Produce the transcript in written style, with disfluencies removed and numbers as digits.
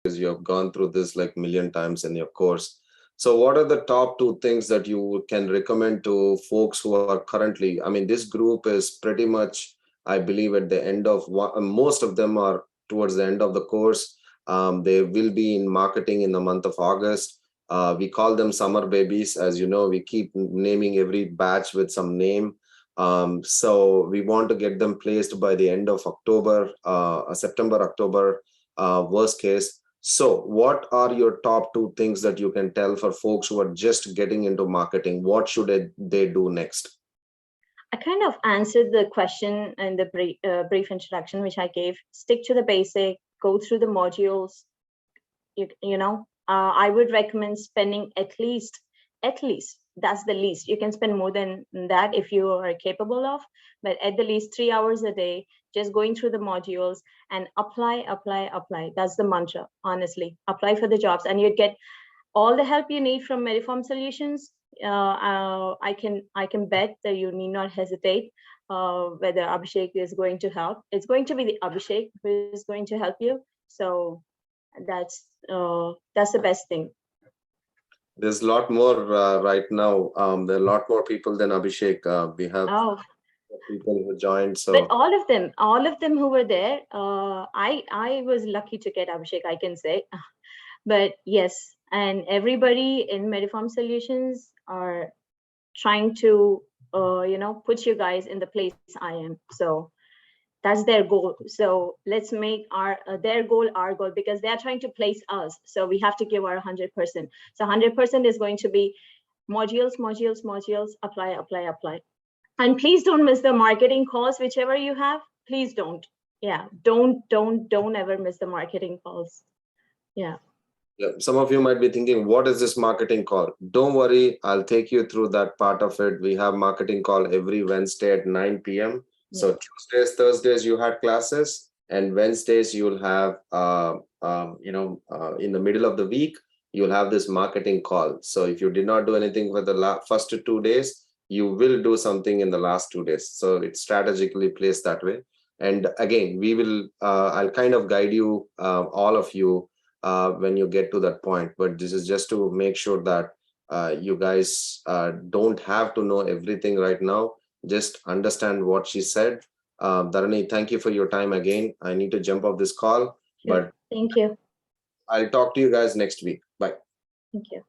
because you have gone through this like million times in your course. So what are the top two things that you can recommend to folks who are currently, I mean, this group is pretty much, I believe at the end of one, most of them are towards the end of the course. They will be in marketing in the month of August. We call them summer babies. As you know, we keep naming every batch with some name. So we want to get them placed by the end of October, September, October, worst case. So what are your top two things that you can tell for folks who are just getting into marketing? What should they do next? I kind of answered the question in the brief introduction, which I gave. Stick to the basic, go through the modules. I would recommend spending at least, that's the least. You can spend more than that if you are capable of, but at the least 3 hours a day, just going through the modules and apply. That's the mantra, honestly. Apply for the jobs and you'd get all the help you need from MediPharm Solutions. I can bet that you need not hesitate whether Abhishek is going to help. It's going to be the Abhishek who is going to help you. So that's the best thing. There's a lot more right now. There are a lot more people than Abhishek. We have people who joined. So, but all of them who were there, I was lucky to get Abhishek, I can say. But yes, and everybody in MediPharm Solutions are trying to put you guys in the place I am. So that's their goal. So let's make their goal our goal, because they're trying to place us. So we have to give our 100%. So 100% is going to be modules, apply. And please don't miss the marketing calls, whichever you have. Please don't. Yeah, don't ever miss the marketing calls. Yeah. Some of you might be thinking, what is this marketing call? Don't worry, I'll take you through that part of it. We have marketing call every Wednesday at 9 p.m. So Tuesdays, Thursdays, you had classes, and Wednesdays you'll have, in the middle of the week, you'll have this marketing call. So if you did not do anything for the first 2 days, you will do something in the last 2 days. So it's strategically placed that way. And again, we will, I'll kind of guide you, all of you, when you get to that point. But this is just to make sure that you guys don't have to know everything right now. Just understand what she said. Dharani, thank you for your time again. I need to jump off this call. Sure. But thank you. I'll talk to you guys next week. Bye. Thank you.